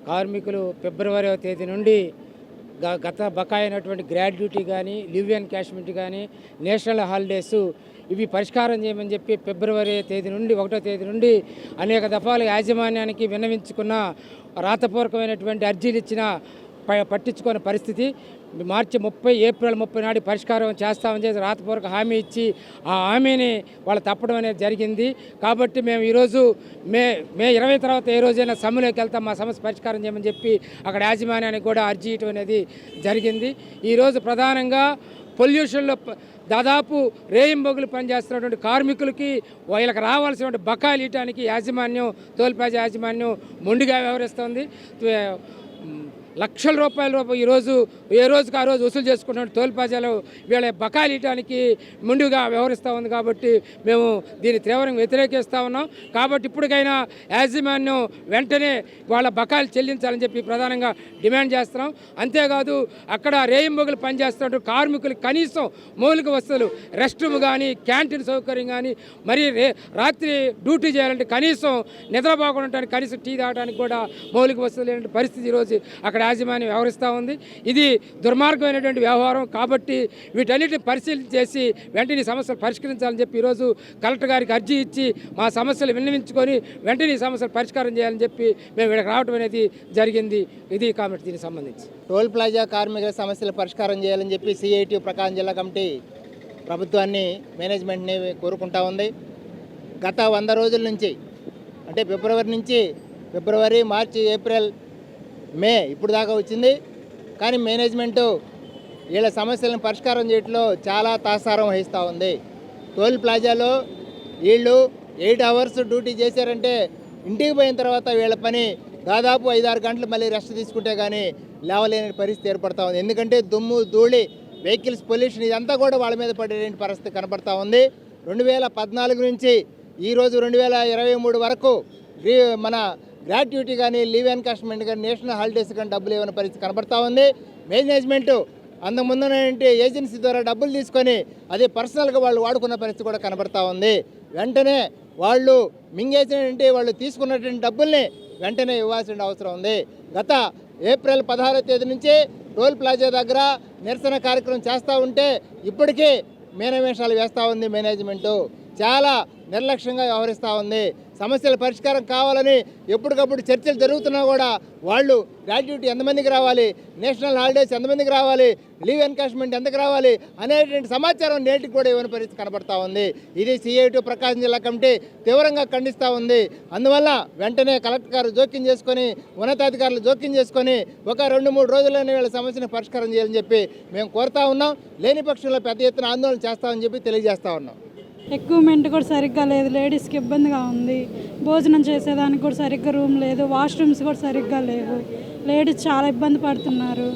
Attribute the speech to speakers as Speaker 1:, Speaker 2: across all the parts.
Speaker 1: కార్మికులు ఫిబ్రవరి తేదీ నుండి గత బకాయి అయినటువంటి గ్రాడ్యుటీ కానీ లివ్ ఎన్కాష్మెంట్ కానీ నేషనల్ హాలిడేస్ ఇవి పరిష్కారం చేయమని చెప్పి ఫిబ్రవరి తేదీ నుండి 1వ తేదీ నుండి అనేక దఫాలు యాజమాన్యానికి విన్నవించుకున్న రాతపూర్వకమైనటువంటి అర్జీలు ఇచ్చిన పట్టించుకునే పరిస్థితి. మార్చి 30 ఏప్రిల్ 30 నాడు పరిష్కారం చేస్తామని చెప్పి రాతపూర్వక హామీ ఇచ్చి ఆ హామీని వాళ్ళు తప్పడం అనేది జరిగింది. కాబట్టి మేము ఈరోజు మే 20 తర్వాత ఏ రోజైనా సమ్మెలోకి వెళ్తాం, మా సమస్య పరిష్కారం చేయమని చెప్పి అక్కడ యాజమాన్యానికి కూడా అర్జీ ఇవ్వడం అనేది జరిగింది. ఈరోజు ప్రధానంగా పొల్యూషన్లో దాదాపు రేయింబొగులు పనిచేస్తున్నటువంటి కార్మికులకి వీళ్ళకి రావాల్సినటువంటి బకాయిలు ఇవ్వడానికి యాజమాన్యం టోల్ యాజమాన్యం మొండిగా వ్యవహరిస్తుంది. లక్షల రూపాయల ఈరోజు ఏ రోజుకి ఆ రోజు వసూలు చేసుకుంటున్న టోల్ ప్లాజాలు వీళ్ళ బకాయిలు ఇవ్వడానికి ముందుగా వ్యవహరిస్తూ ఉంది. కాబట్టి మేము దీన్ని తీవ్రంగా వ్యతిరేకిస్తూ ఉన్నాం. కాబట్టి ఇప్పటికైనా యాజమాన్యం వెంటనే వాళ్ళ బకాయిలు చెల్లించాలని చెప్పి ప్రధానంగా డిమాండ్ చేస్తున్నాం. అంతేకాదు అక్కడ రేయింబొగులు పనిచేస్తున్న కార్మికులు కనీసం మౌలిక వస్తువులు రెస్ట్ రూమ్ కానీ క్యాంటీన్ సౌకర్యం కానీ మరి రాత్రి డ్యూటీ చేయాలంటే కనీసం నిద్రపోకుండా కనీసం టీ తాగడానికి కూడా మౌలిక వస్తువులు లేని పరిస్థితి ఈరోజు అక్కడ యాజమాన్యం వ్యవహరిస్తూ ఉంది. ఇది దుర్మార్గమైనటువంటి వ్యవహారం. కాబట్టి వీటన్నిటిని పరిశీలన చేసి వెంటనే సమస్యలు పరిష్కరించాలని చెప్పి ఈరోజు కలెక్టర్ గారికి అర్జీ ఇచ్చి మా సమస్యలు విన్నవించుకొని వెంటనే సమస్యలు పరిష్కారం చేయాలని చెప్పి మేము ఇక్కడికి రావడం అనేది జరిగింది. ఇది కాబట్టి దీనికి సంబంధించి
Speaker 2: టోల్ ప్లాజా కార్మికుల సమస్యలు పరిష్కారం చేయాలని చెప్పి సిఐటి ప్రకాశం జిల్లా కమిటీ ప్రభుత్వాన్ని మేనేజ్మెంట్ని కోరుకుంటా ఉంది. గత 100 రోజుల నుంచి అంటే ఫిబ్రవరి మార్చి ఏప్రిల్ మే ఇప్పుడు దాకా వచ్చింది. కానీ మేనేజ్మెంటు వీళ్ళ సమస్యలను పరిష్కారం చేయడంలో చాలా తాసారం వహిస్తూ ఉంది. టోల్ ప్లాజాలో వీళ్ళు 8 అవర్స్ డ్యూటీ చేశారంటే ఇంటికి పోయిన తర్వాత వీళ్ళ పని దాదాపు 5-6 గంటలు మళ్ళీ రెస్ట్ తీసుకుంటే కానీ లేవలేని పరిస్థితి ఏర్పడతా ఉంది. ఎందుకంటే దుమ్ము ధూళి వెహికల్స్ పొల్యూషన్ ఇదంతా కూడా వాళ్ళ మీద పడే పరిస్థితి కనపడతా ఉంది. 2014 నుంచి ఈరోజు 2023 వరకు మన గ్రాట్యుటీ కానీ లీవ్ ఎన్కాష్మెంట్ కానీ నేషనల్ హాలిడేస్ కానీ డబ్బులు ఇవ్వని పరిస్థితి కనబడతా ఉంది. మేనేజ్మెంటు అంతకుముందు ఏజెన్సీ ద్వారా డబ్బులు తీసుకొని అది పర్సనల్గా వాళ్ళు వాడుకున్న పరిస్థితి కూడా కనబడతా ఉంది. వెంటనే వాళ్ళు మింగేసినటువంటి వాళ్ళు తీసుకున్నటువంటి డబ్బుల్ని వెంటనే ఇవ్వాల్సిన అవసరం ఉంది. గత ఏప్రిల్ 16వ తేదీ నుంచి టోల్ ప్లాజా దగ్గర నిరసన కార్యక్రమం చేస్తూ ఉంటే ఇప్పటికీ మేనమేషాలు వేస్తూ ఉంది. మేనేజ్మెంటు చాలా నిర్లక్ష్యంగా వ్యవహరిస్తూ ఉంది. సమస్యల పరిష్కారం కావాలని ఎప్పటికప్పుడు చర్చలు జరుగుతున్నా కూడా వాళ్ళు గ్రాడ్యుటీ ఎంతమందికి రావాలి, నేషనల్ హాలిడేస్ ఎంతమందికి రావాలి, లీవ్ ఎన్కాష్మెంట్ ఎంతకు రావాలి అనేటువంటి సమాచారం నేటికి కూడా ఇవ్వని పరిస్థితి కనబడతా ఉంది. ఇది సిఐటి ప్రకాశం జిల్లా కమిటీ తీవ్రంగా ఖండిస్తూ ఉంది. అందువల్ల వెంటనే కలెక్టర్ గారు జోక్యం చేసుకొని ఉన్నతాధికారులు జోక్యం చేసుకొని ఒక 2-3 రోజుల్లోనే వీళ్ళ సమస్యను పరిష్కారం చేయాలని చెప్పి మేము కోరుతా ఉన్నాం. లేని పక్షంలో పెద్ద ఎత్తున ఆందోళన చేస్తామని చెప్పి తెలియజేస్తా ఉన్నాం.
Speaker 3: ఎక్విప్మెంట్ కూడా సరిగ్గా లేదు, లేడీస్కి ఇబ్బందిగా ఉంది. భోజనం చేసేదానికి కూడా సరిగ్గా రూమ్ లేదు, వాష్రూమ్స్ కూడా సరిగ్గా లేవు. లేడీస్ చాలా ఇబ్బంది పడుతున్నారు.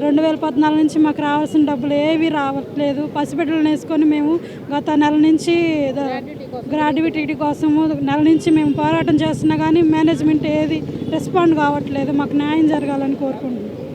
Speaker 3: 2014 నుంచి మాకు రావాల్సిన డబ్బులు ఏవి రావట్లేదు. పసిబిడ్డలను వేసుకొని మేము గత నెల నుంచి గ్రాడ్యుటీ కోసము నెల నుంచి మేము పోరాటం చేస్తున్నా కానీ మేనేజ్మెంట్ ఏది రెస్పాండ్ కావట్లేదు. మాకు న్యాయం జరగాలని కోరుకుంటున్నాం.